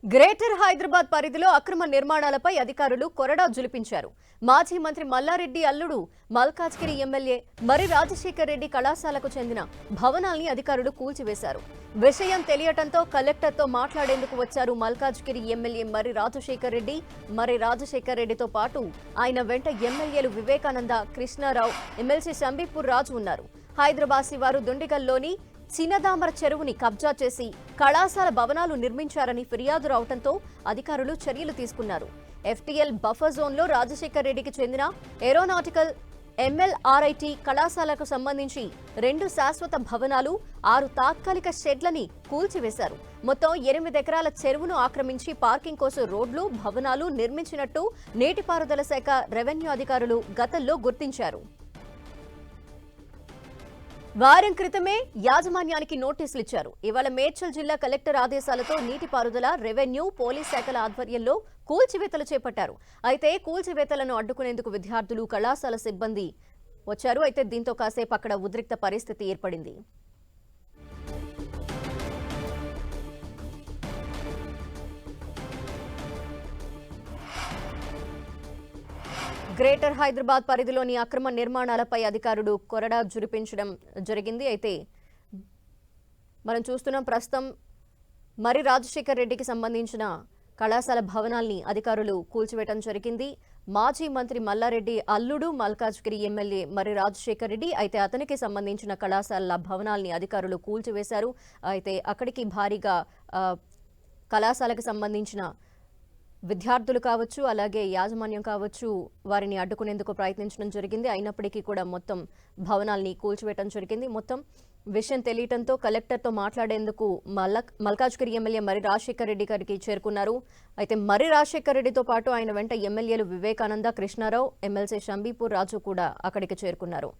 Greater Hyderabad పరిధిలో అక్రమ నిర్మాణాలపై అధికారులు కొరడా జులిపించారు. మాజీ మంత్రి మల్లారెడ్డి అల్లుడు మల్కాజ్గిరి ఎమ్మెల్యే మరి రాజశేఖర్ రెడ్డి కళాశాలకు చెందిన భవనాల్ని అధికారులు కూల్చివేశారు. విషయం తెలియటంతో కలెక్టర్తో మాట్లాడేందుకు వచ్చారు మల్కాజ్గిరి ఎమ్మెల్యే మరి రాజశేఖర్ రెడ్డితో పాటు ఆయన వెంట ఎమ్మెల్యేలు వివేకానంద, కృష్ణారావు, ఎమ్మెల్సీ సంబీపూర్ రాజు ఉన్నారు. హైదరాబాద్ శివారు దుండిగల్లోని చిన్నదామర చెరువుని కబ్జా చేసి కళాశాల భవనాలు నిర్మించారని ఫిర్యాదు రావడంతో అధికారులు చర్యలు తీసుకున్నారు. ఎఫ్టీఎల్ బఫర్ జోన్లో రాజశేఖర్ రెడ్డికి చెందిన ఏరోనాటికల్ ఎంఎల్ఆర్ఐటి కళాశాలకు సంబంధించి 2 శాశ్వత భవనాలు, 6 తాత్కాలిక షెడ్లని కూల్చివేశారు. మొత్తం 8 ఎకరాల చెరువును ఆక్రమించి పార్కింగ్ కోసం రోడ్లు, భవనాలు నిర్మించినట్టు నీటిపారుదల శాఖ, రెవెన్యూ అధికారులు గతంలో గుర్తించారు. వారం క్రితమే యాజమాన్యానికి నోటీసులు ఇచ్చారు. ఇవాళ మేడ్చల్ జిల్లా కలెక్టర్ ఆదేశాలతో నీటిపారుదల, రెవెన్యూ, పోలీస్ శాఖల ఆధ్వర్యంలో కూల్చివేతలు చేపట్టారు. అయితే కూల్చివేతలను అడ్డుకునేందుకు విద్యార్థులు, కళాశాల సిబ్బంది వచ్చారు. అయితే దీంతో కాసేపు అక్కడ ఉద్రిక్త పరిస్థితి ఏర్పడింది. గ్రేటర్ హైదరాబాద్ పరిధిలోని అక్రమ నిర్మాణాలపై అధికారులు కొరడా జురిపించడం జరిగింది. అయితే మనం చూస్తున్నాం, ప్రస్తుతం మరి రాజశేఖర్ రెడ్డికి సంబంధించిన కళాశాల భవనాల్ని అధికారులు కూల్చివేయడం జరిగింది. మాజీ మంత్రి మల్లారెడ్డి అల్లుడు మల్కాజ్గిరి ఎమ్మెల్యే మరి రాజశేఖర్ రెడ్డి, అయితే అతనికి సంబంధించిన కళాశాల భవనాల్ని అధికారులు కూల్చివేశారు. అయితే అక్కడికి భారీగా కళాశాలకు సంబంధించిన విద్యార్థులు కావచ్చు, అలాగే యాజమాన్యం కావచ్చు, వారిని అడ్డుకునేందుకు ప్రయత్నించడం జరిగింది. అయినప్పటికీ కూడా మొత్తం భవనాల్ని కూల్చివేయడం జరిగింది. మొత్తం విషయం తెలియటంతో కలెక్టర్తో మాట్లాడేందుకు మల్కాజ్గిరి ఎమ్మెల్యే మరి రాజశేఖర్ రెడ్డి గారికి చేరుకున్నారు. అయితే మరి రాజశేఖర్ రెడ్డితో పాటు ఆయన వెంట ఎమ్మెల్యేలు వివేకానంద, కృష్ణారావు, ఎమ్మెల్సీ సంబీపూర్ రాజు కూడా అక్కడికి చేరుకున్నారు.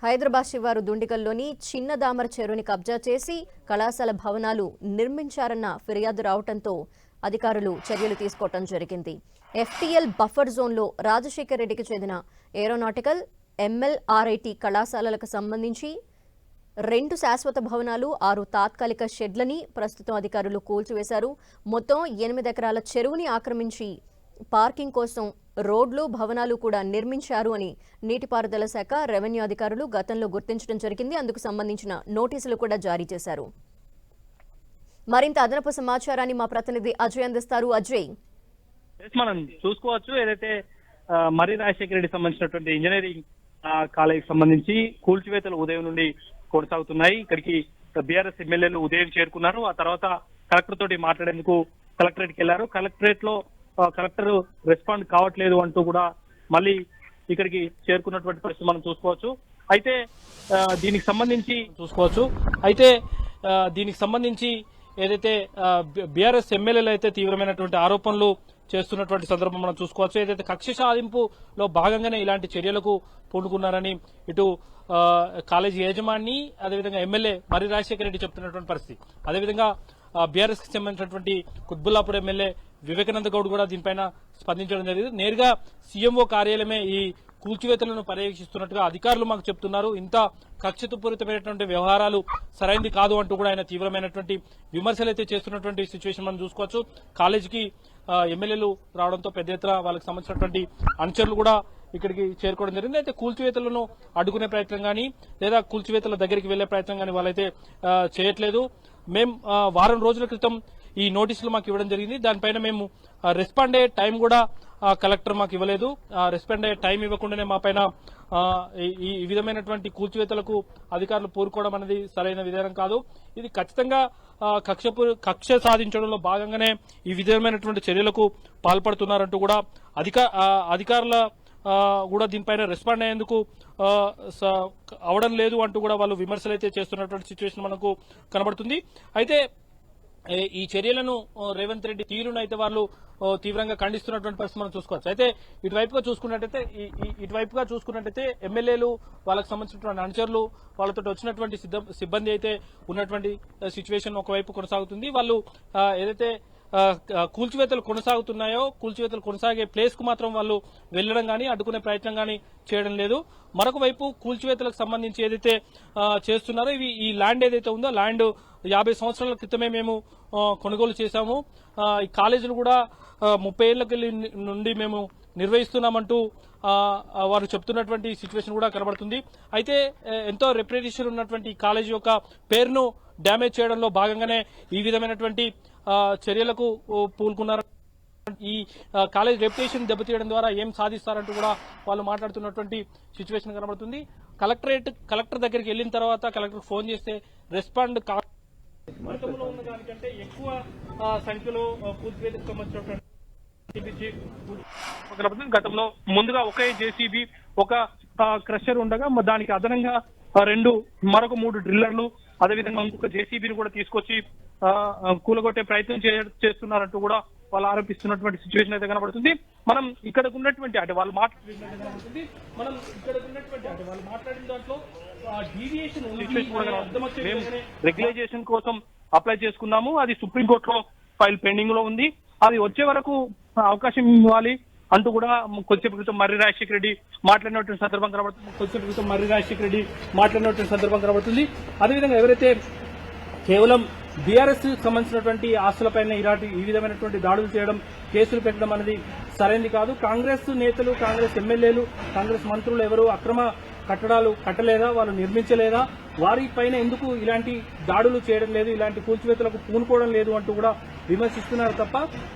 హైదరాబాద్ శివారు దుండిగల్లోని చిన్నదామర చెరువుని కబ్జా చేసి కళాశాల భవనాలు నిర్మించారన్న ఫిర్యాదు రావడంతో అధికారులు చర్యలు తీసుకోవడం జరిగింది. ఎఫ్టీఎల్ బఫర్ జోన్లో రాజశేఖర్ రెడ్డికి చెందిన ఏరోనాటికల్, ఎంఎల్ఆర్ఐటి కళాశాలలకు సంబంధించి 2 శాశ్వత భవనాలు, 6 తాత్కాలిక షెడ్లని ప్రస్తుతం అధికారులు కూల్చివేశారు. మొత్తం 8 ఎకరాల చెరువుని ఆక్రమించి పార్కింగ్ కోసం రోడ్లు, భవనాలు కూడా నిర్మించారు అని నీటిపారుదల శాఖ, రెవెన్యూ అధికారులు గతంలో గుర్తించడం జరిగింది. అందుకు సంబంధించిన నోటీసులు కూడా జారీ చేశారు. మరింత అదనపు సమాచారాన్ని మా ప్రతినిధి అజయ్ అందిస్తారు. అజయ్, మనం చూసుకోవచ్చు, ఏదైతే మరి రాజశేఖర రెడ్డి సంబంధించినటువంటి ఇంజనీరింగ్ కాలేజ్ సంబంధించి కూల్చివేతలు ఉదయం నుండి కొనసాగుతున్నాయి. ఇక్కడికి బీఆర్ఎస్ ఎమ్మెల్యేలు ఉదయం చేరుకున్నారు. ఆ తర్వాత కలెక్టర్ తోటి మాట్లాడేందుకు కలెక్టరేట్కి వెళ్లారు. కలెక్టరేట్ లో కలెక్టర్ రెస్పాండ్ కావట్లేదు అంటూ కూడా మళ్ళీ ఇక్కడికి చేరుకున్నటువంటి పరిస్థితి మనం చూసుకోవచ్చు. అయితే దీనికి సంబంధించి ఏదైతే బీఆర్ఎస్ ఎమ్మెల్యేలు అయితే తీవ్రమైనటువంటి ఆరోపణలు చేస్తున్నటువంటి సందర్భం మనం చూసుకోవచ్చు. ఏదైతే కక్ష సాధింపులో భాగంగానే ఇలాంటి చర్యలకు పూనుకున్నారని ఇటు కాలేజీ యాజమాన్యం, అదేవిధంగా ఎమ్మెల్యే మరి రాజశేఖర రెడ్డి చెప్తున్నటువంటి పరిస్థితి. అదేవిధంగా బీఆర్ఎస్ కి సంబంధించినటువంటి కుత్బుల్లాపూర్ ఎమ్మెల్యే వివేకానంద గౌడ్ కూడా దీనిపైన స్పందించడం జరిగింది. నేరుగా సీఎంఓ కార్యాలయమే ఈ కూల్చివేతలను పర్యవేక్షిస్తున్నట్టుగా అధికారులు మాకు చెప్తున్నారు. ఇంత కక్షితపూరితమైనటువంటి వ్యవహారాలు సరైనది కాదు అంటూ కూడా ఆయన తీవ్రమైనటువంటి విమర్శలు అయితే చేస్తున్నటువంటి సిచ్యువేషన్ మనం చూసుకోవచ్చు. కాలేజీకి ఎమ్మెల్యేలు రావడంతో పెద్ద ఎత్తున వాళ్ళకి సంబంధించినటువంటి అనుచరులు కూడా ఇక్కడికి చేరుకోవడం జరిగింది. అయితే కూల్చివేతలను అడ్డుకునే ప్రయత్నం కానీ లేదా కూల్చివేతల దగ్గరికి వెళ్లే ప్రయత్నం కానీ వాళ్ళైతే చేయట్లేదు. మేము వారం రోజుల క్రితం ఈ నోటీసులు మాకు ఇవ్వడం జరిగింది. దానిపైన మేము రెస్పాండ్ అయ్యే టైం కూడా కలెక్టర్ మాకు ఇవ్వలేదు. రెస్పాండ్ అయ్యే టైం ఇవ్వకుండానే మా పైన ఈ విధమైనటువంటి కూల్చివేతలకు అధికారులు పూనుకోవడం అనేది సరైన విధానం కాదు. ఇది ఖచ్చితంగా కక్ష సాధించడంలో భాగంగానే ఈ విధమైనటువంటి చర్యలకు పాల్పడుతున్నారంటూ కూడా అధికారుల కూడా దీనిపైన రెస్పాండ్ అయ్యేందుకు అవడం లేదు అంటూ కూడా వాళ్ళు విమర్శలు అయితే చేస్తున్నటువంటి సిచ్యువేషన్ మనకు కనబడుతుంది. అయితే ఈ చర్యలను రేవంత్ రెడ్డి తీరును అయితే వాళ్ళు తీవ్రంగా ఖండిస్తున్నటువంటి పరిస్థితి మనం చూసుకోవచ్చు. అయితే ఇటువైపుగా చూసుకున్నట్టయితే ఎమ్మెల్యేలు, వాళ్ళకి సంబంధించినటువంటి అనుచరులు, వాళ్ళతో వచ్చినటువంటి సిబ్బంది అయితే ఉన్నటువంటి సిచ్యువేషన్ ఒకవైపు కొనసాగుతుంది. వాళ్ళు ఏదైతే కూల్చివేతలు కొనసాగుతున్నాయో కూల్చివేతలు కొనసాగే ప్లేస్ కు మాత్రం వాళ్ళు వెళ్లడం గానీ అడ్డుకునే ప్రయత్నం గానీ చేయడం లేదు. మరొక వైపు కూల్చివేతలకు సంబంధించి ఏదైతే చేస్తున్నారో ఈ ల్యాండ్ ఏదైతే ఉందో ల్యాండ్ 50 సంవత్సరాల క్రితమే మేము కొనుగోలు చేశాము. ఈ కాలేజీలు కూడా 30 ఏళ్ల నుండి మేము నిర్వహిస్తున్నామంటూ వారు చెప్తున్నటువంటి సిచ్యువేషన్ కూడా కనబడుతుంది. అయితే ఎంతో రెప్యుటేషన్ ఉన్నటువంటి కాలేజీ యొక్క పేరును డ్యామేజ్ చేయడంలో భాగంగానే ఈ విధమైనటువంటి చర్యలకు పూనుకున్నారు. ఈ కాలేజ్ రెప్యుటేషన్ దెబ్బతీయడం ద్వారా ఏం సాధిస్తారంటూ కూడా వాళ్ళు మాట్లాడుతున్నటువంటి సిచ్యువేషన్ కనబడుతుంది. కలెక్టర్ దగ్గరికి వెళ్ళిన తర్వాత కలెక్టర్ ఫోన్ చేస్తే రెస్పాండ్ గతంలో ఉన్న దానికంటే ఎక్కువ సంఖ్యలో పూర్తివేతకు సంబంధించినటువంటి గతంలో ముందుగా ఒకే జేసీబీ ఒక క్రషర్ ఉండగా దానికి అదనంగా మరొక 3 డ్రిల్లర్లు అదేవిధంగా ఇంకొక జేసీబీని కూడా తీసుకొచ్చి కూలగొట్టే ప్రయత్నం చేస్తున్నారంటూ కూడా వాళ్ళు ఆరోపిస్తున్నటువంటి సిచ్యువేషన్ అయితే కనబడుతుంది. మనం ఇక్కడ ఉన్నటువంటి అంటే వాళ్ళు మాట్లాడిన దాంట్లో రెగ్యులైజేషన్ కోసం అప్లై చేసుకున్నాము. అది సుప్రీంకోర్టులో ఫైల్ పెండింగ్ లో ఉంది. అది వచ్చే వరకు అవకాశం ఇవ్వాలి అంటూ కూడా కొద్దిసేపు క్రితం మర్రి రాజశేఖర రెడ్డి మాట్లాడినటువంటి సందర్భం కనబడుతుంది. అదేవిధంగా ఎవరైతే కేవలం బీఆర్ఎస్ సంబంధించినటువంటి ఆస్తులపైన ఈ విధమైనటువంటి దాడులు చేయడం, కేసులు పెట్టడం అనేది సరైనది కాదు. కాంగ్రెస్ నేతలు, కాంగ్రెస్ ఎమ్మెల్యేలు, కాంగ్రెస్ మంత్రులు ఎవరు అక్రమ కట్టడాలు కట్టలేదా, వాళ్ళు నిర్మించలేదా, వారిపైన ఎందుకు ఇలాంటి దాడులు చేయడం లేదు, ఇలాంటి కూల్చివేతలకు పూనుకోవడం లేదు అంటూ కూడా విమర్శిస్తున్నారు తప్ప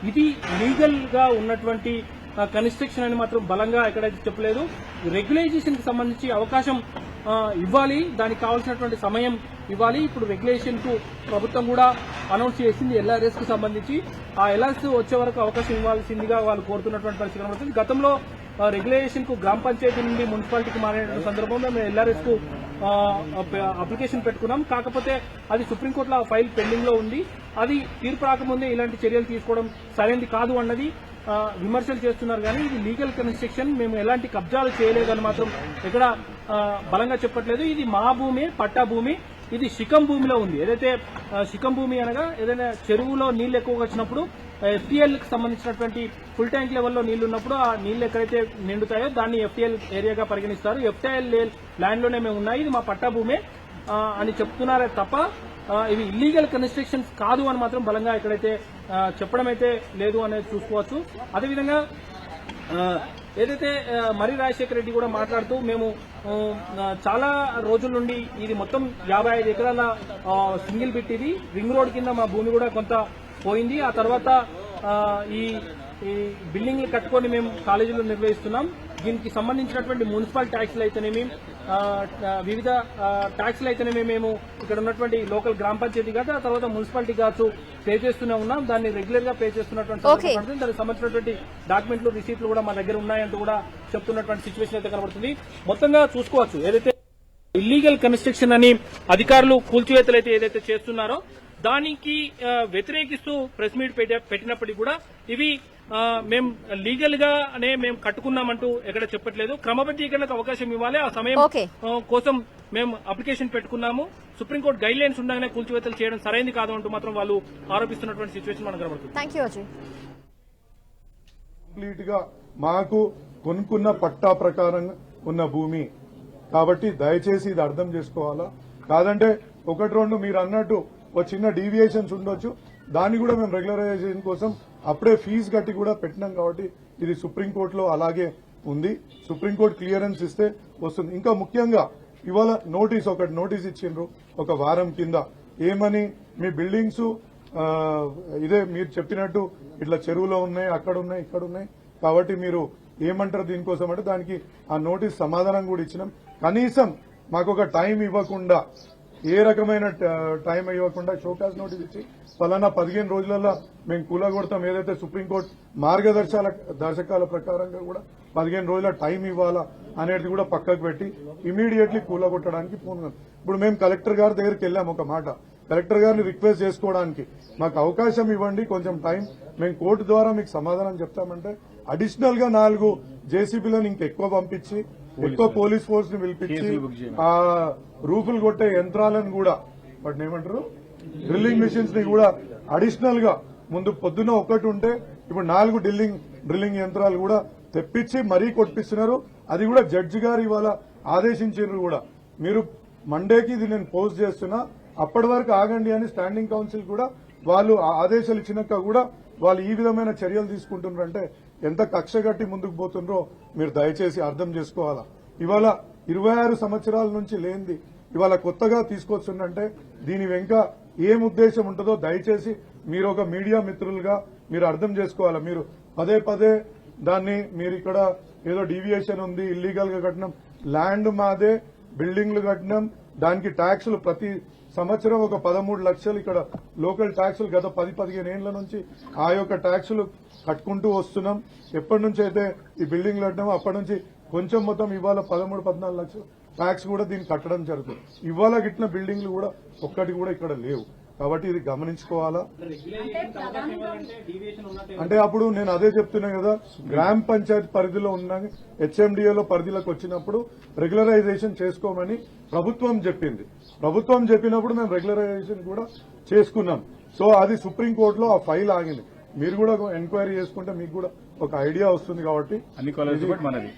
ఇది లీగల్ గా ఉన్నటువంటి కన్స్ట్రక్షన్ అని మాత్రం బలంగా ఎక్కడైతే చెప్పలేదు. రెగ్యులైజేషన్ కి సంబంధించి అవకాశం ఇవ్వాలి, దానికి కావాల్సినటువంటి సమయం ఇవ్వాలి. ఇప్పుడు రెగ్యులేషన్ కు ప్రభుత్వం కూడా అనౌన్స్ చేసింది ఎల్ఆర్ఎస్ కు సంబంధించి. ఆ ఎల్ఆర్ఎస్ వచ్చే వరకు అవకాశం ఇవ్వాల్సిందిగా వాళ్ళు కోరుతున్నటువంటి పరిస్థితి కనబడుతుంది. గతంలో రెగ్యులేషన్ కు గ్రామ పంచాయతీ నుండి మున్సిపాలిటీకి మారిన సందర్భంలో మేము ఎల్ఆర్ఎస్ కు అప్లికేషన్ పెట్టుకున్నాం. కాకపోతే అది సుప్రీంకోర్టులో ఫైల్ పెండింగ్ లో ఉంది. అది తీర్పు రాకముందే ఇలాంటి చర్యలు తీసుకోవడం సరైనది కాదు అన్నది విమర్శలు చేస్తున్నారు. కానీ ఇది లీగల్ కన్స్ట్రక్షన్, మేము ఎలాంటి కబ్జాలు చేయలేదని మాత్రం ఎక్కడ బలంగా చెప్పట్లేదు. ఇది మా భూమి, పట్టా భూమి, ఇది శిఖం భూమిలో ఉంది. ఏదైతే శిఖం భూమి అనగా ఏదైనా చెరువులో నీళ్లు ఎక్కువగా వచ్చినప్పుడు ఎఫ్టీఎల్ కి సంబంధించినటువంటి ఫుల్ ట్యాంక్ లెవెల్లో నీళ్లు ఉన్నప్పుడు ఆ నీళ్లు ఎక్కడైతే నిండుతాయో దాన్ని ఎఫ్టీఎల్ ఏరియాగా పరిగణిస్తారు. ఎఫ్టీఎల్ ల్యాండ్ లోనే మేము ఉన్నాయి, ఇది మా పట్టా భూమే అని చెప్తున్నారే తప్ప ఇవి ఇల్లీగల్ కన్స్ట్రక్షన్స్ కాదు అని మాత్రం బలంగా ఎక్కడైతే చెప్పడం అయితే లేదు అనేది చూసుకోవచ్చు. అదేవిధంగా ఏదైతే మర్రి రాజశేఖర రెడ్డి కూడా మాట్లాడుతూ మేము చాలా రోజుల నుండి ఇది మొత్తం 55 ఎకరాల సింగిల్ బిట్, ఇది రింగ్ రోడ్ కింద మా భూమి కూడా కొంత పోయింది. ఆ తర్వాత ఈ బిల్డింగ్లు కట్టుకొని మేము కాలేజీలు నిర్వహిస్తున్నాం. దీనికి సంబంధించినటువంటి మున్సిపల్ ట్యాక్స్లు అయితేనేమి, వివిధ ట్యాక్స్లు అయితేనేమి మేము ఇక్కడ ఉన్నటువంటి లోకల్ గ్రామ పంచాయతీ కాదు, ఆ తర్వాత మున్సిపాలిటీ కావచ్చు పే చేస్తూనే ఉన్నాం. దాన్ని రెగ్యులర్ గా పే చేస్తున్నటువంటి దానికి సంబంధించినటువంటి డాక్యుమెంట్లు, రిసీట్లు కూడా మా దగ్గర ఉన్నాయంటూ కూడా చెప్తున్నటువంటి సిచ్యువేషన్ అయితే కనబడుతుంది. మొత్తంగా చూసుకోవచ్చు ఏదైతే ఇల్లీగల్ కన్స్ట్రక్షన్ అని అధికారులు కూల్చివేతలు అయితే ఏదైతే చేస్తున్నారో దానికి వ్యతిరేకిస్తూ ప్రెస్ మీట్ పెట్టినప్పటికీ కూడా ఇవి మేము లీగల్ గానే మేము కట్టుకున్నామంటూ ఎక్కడ చెప్పట్లేదు. క్రమబద్దీకరణకు అవకాశం ఇవ్వాలి, ఆ సమయం కోసం మేము అప్లికేషన్ పెట్టుకున్నాము. సుప్రీంకోర్టు గైడ్ లైన్స్ ఉండగానే కూల్చివేతలు చేయడం సరైనది కాదు అంటూ మాత్రం వాళ్ళు ఆరోపిస్తున్నటువంటి సిచ్యువేషన్ మనకు కనబడుతుంది. కంప్లీట్ గా మాకు కొనుక్కున్న పట్టా ప్రకారం ఉన్న భూమి కాబట్టి దయచేసి ఇది అర్థం చేసుకోవాలా. కాదంటే 1-2 మీరు అన్నట్టు ఒక చిన్న డీవియేషన్స్ ఉండొచ్చు, దాన్ని కూడా మేము రెగ్యులరైజేషన్ కోసం అప్పుడే ఫీజు కట్టి కూడా పెట్టినాం. కాబట్టి ఇది సుప్రీంకోర్టులో అలాగే ఉంది. సుప్రీంకోర్టు క్లియరెన్స్ ఇస్తే వస్తుంది. ఇంకా ముఖ్యంగా ఇవాళ ఒకటి నోటీస్ ఇచ్చిండ్రు ఒక వారం కింద. ఏమని, మీ బిల్డింగ్స్ ఇదే మీరు చెప్పినట్టు ఇట్లా చెరువులో ఉన్నాయి, అక్కడ ఉన్నాయి, ఇక్కడ ఉన్నాయి, కాబట్టి మీరు ఏమంటారు దీనికోసం అంటే దానికి ఆ నోటీస్ సమాధానం కూడా ఇచ్చినాం. కనీసం మాకు ఒక టైం ఇవ్వకుండా, ఏ రకమైన టైం ఇవ్వకుండా షోకాజ్ నోటీస్ ఇచ్చి ఫలానా 15 రోజులలో మేము కూలగొడతాం, ఏదైతే సుప్రీంకోర్టు మార్గదర్శకాల ప్రకారంగా కూడా 15 రోజుల టైం ఇవ్వాలా అనేది కూడా పక్కకు పెట్టి ఇమీడియట్లీ కూలగొట్టడానికి పూనుకున్నాం. ఇప్పుడు మేము కలెక్టర్ గారి దగ్గరికి వెళ్ళాం. ఒక మాట కలెక్టర్ గారిని రిక్వెస్ట్ చేసుకోవడానికి మాకు అవకాశం ఇవ్వండి, కొంచెం టైం, మేము కోర్టు ద్వారా మీకు సమాధానం చెప్తామంటే అడిషనల్ గా 4 జేసీబీలను ఇంకెక్కువ పంపించి ఎక్కువ పోలీస్ ఫోర్స్ ని పిలిపించి ఆ రూఫులు కొట్టే యంత్రాలను కూడా వాటిని ఏమంటారు డ్రిల్లింగ్ మిషన్స్ ని కూడా అడిషనల్ గా ముందు పొద్దున ఒకటి ఉంటే ఇప్పుడు 4 డ్రిల్లింగ్ యంత్రాలు కూడా తెప్పించి మరీ కొట్టిస్తున్నారు. అది కూడా జడ్జి గారు ఇవాళ ఆదేశించారు కూడా, మీరు మండేకి ఇది నేను పోస్ట్ చేస్తున్నా, అప్పటి వరకు ఆగండి అని స్టాండింగ్ కౌన్సిల్ కూడా వాళ్ళు ఆదేశాలు ఇచ్చినాక కూడా వాళ్ళు ఈ విధమైన చర్యలు తీసుకుంటున్నారంటే ఎంత కక్ష కట్టి ముందుకు పోతుండ్రో మీరు దయచేసి అర్థం చేసుకోవాలా. ఇవాళ 26 సంవత్సరాల నుంచి లేనిది ఇవాళ కొత్తగా తీసుకొస్తుందంటే దీని వెనుక ఏం ఉద్దేశం ఉంటుందో దయచేసి మీరు ఒక మీడియా మిత్రులుగా మీరు అర్థం చేసుకోవాలా. మీరు పదే దాన్ని మీరు ఇక్కడ ఏదో డీవియేషన్ ఉంది, ఇల్లీగల్ గా కట్టినాం, ల్యాండ్ మాదే, బిల్డింగ్లు కట్టినాం, దానికి ట్యాక్సులు ప్రతి సంవత్సరం ఒక 13 లక్షలు ఇక్కడ లోకల్ ట్యాక్సులు గత 10-15 ఏళ్ల నుంచి ఆ యొక్క ట్యాక్సులు కట్టుకుంటూ వస్తున్నాం. ఎప్పటి నుంచి అయితే ఈ బిల్డింగ్లు కట్టినామో అప్పటి నుంచి కొంచెం మొత్తం ఇవాళ 13-14 లక్షలు ట్యాక్స్ కూడా దీన్ని కట్టడం జరుగుతుంది. ఇవాళ గిట్టిన బిల్డింగ్లు కూడా ఒక్కటి కూడా ఇక్కడ లేవు. కాబట్టి ఇది గమనించుకోవాలా. అంటే అప్పుడు నేను అదే చెప్తున్నా కదా, గ్రామ పంచాయతీ పరిధిలో ఉన్న హెచ్ఎండిఏలో పరిధిలోకి వచ్చినప్పుడు రెగ్యులరైజేషన్ చేసుకోమని ప్రభుత్వం చెప్పింది. ప్రభుత్వం చెప్పినప్పుడు మేము రెగ్యులరైజేషన్ కూడా చేసుకున్నాం. సో అది సుప్రీంకోర్టులో ఆ ఫైల్ ఆగింది. మీరు కూడా ఎంక్వైరీ చేసుకుంటే మీకు కూడా ఒక ఐడియా వస్తుంది. కాబట్టి అన్ని కాలేజీలు మనది